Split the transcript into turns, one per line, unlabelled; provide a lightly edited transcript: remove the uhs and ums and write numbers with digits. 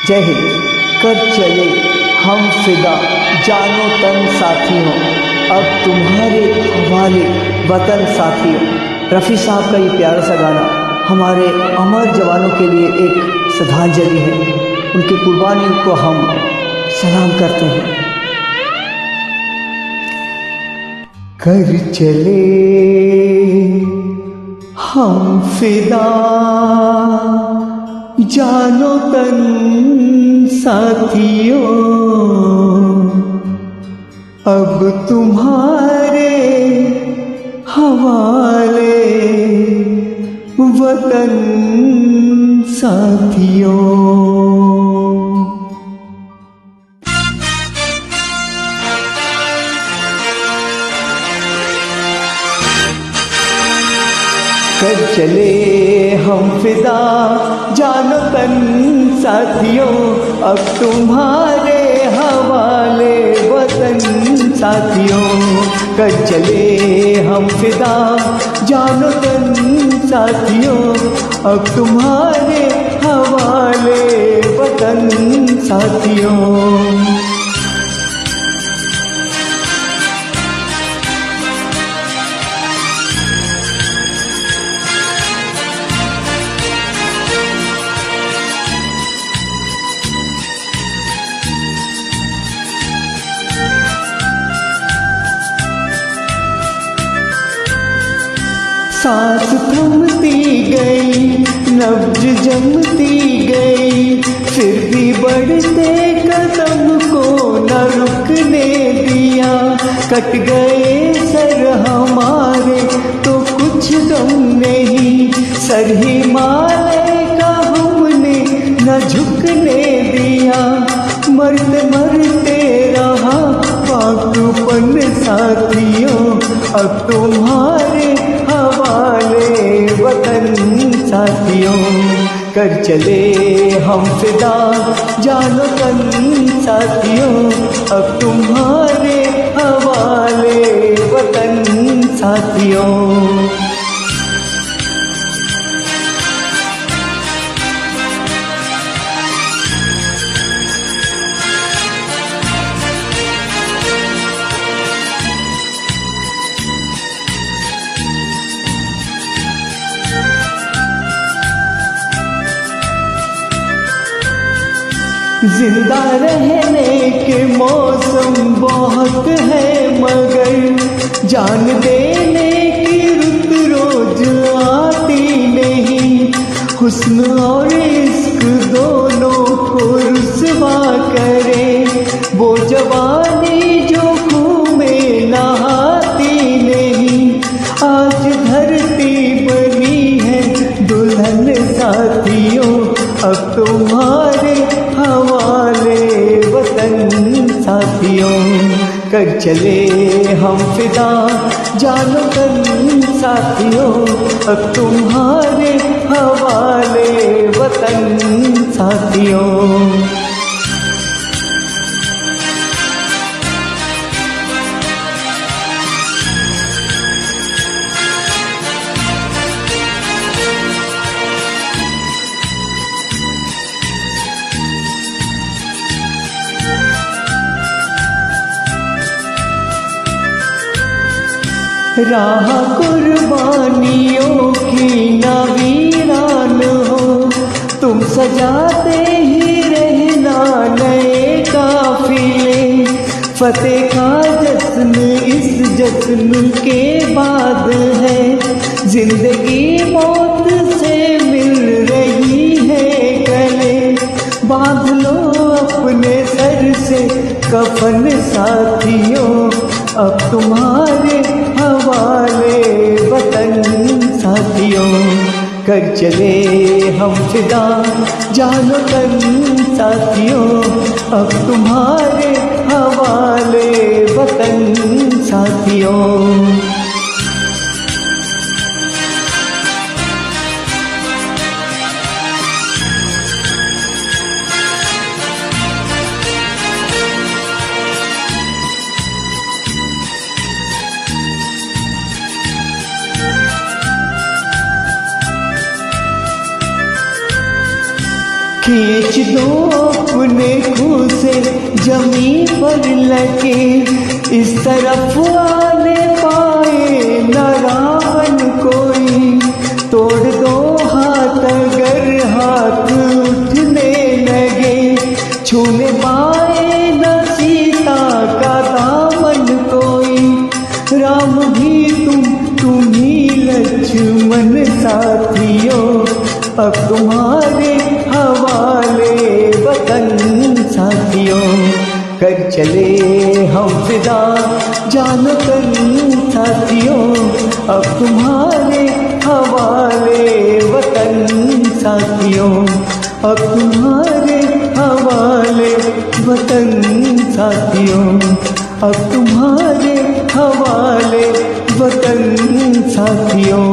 जय हिंद। कर चले हम फिदा जानो तन साथियों, अब तुम्हारे हवाले वतन साथियों। रफ़ी साहब का ये प्यारा सा गाना हमारे अमर जवानों के लिए एक श्रद्धांजलि है। उनकी कुर्बानी को हम सलाम करते हैं। कर चले हम फिदा जानो तन साथियों, अब तुम्हारे हवाले वतन साथियों। कर चले हम फिदा जानो तन साथियों, अब तुम्हारे हवाले वतन साथियों। कर चले हम फिदा जानो तन साथियों, अब तुम्हारे हवाले वतन साथियों। सांस थमती गई, नब्ज जमती गई, फिर भी बढ़ते कदम को न रुकने दिया। कट गए सर हमारे तो कुछ गम नहीं, सर हिमालय का हमने न झुकने दिया। मरते मरते रहा पाकपन साथियों, अब तुम्हारे हवाले वतन साथियों। कर चले हम फिदा जानो तन साथियों, अब तुम्हारे हवाले वतन साथियों। जिंदा रहने के मौसम बहुत है, मगर जान देने की रुत रोज आती नहीं। हुस्न और इश्क दोनों को रुसवा करे, वो जवानी जो खून में नहाती नहीं। आज धरती बनी है दुल्हन साथियों, अब तुम्हारे हवाले वतन साथियों। कर चले हम फिदा जानो तन साथियों, अब तुम्हारे हवाले वतन साथियों। राह कुर्बानियों की ना वीरान हो, तुम सजाते ही रहना नए काफिले। फतेह का जश्न इस जश्न के बाद है, जिंदगी मौत से मिल रही है गले। बांध लो अपने सर से कफन साथियों, अब तुम्हारे हवाले वतन साथियों। कर चले हम फिदा जानो तन साथियों, अब तुम्हारे हवाले वतन साथियों। खींच दो अपने खूह से जमीन पर लगे, इस तरफ आने पाए न रावण कोई। तोड़ दो हाथ अगर हाथ उठने लगे, छूने पाए न सीता का दामन कोई। राम भी तुम ही लक्ष्मण साथियों, अब तुम्हारे हवाले वतन साथियों। कर चले हम फिदा जानो तन साथियों, अब तुम्हारे हवाले वतन साथियों, अब तुम्हारे हवाले वतन साथियों, अब तुम्हारे हवाले वतन साथियों।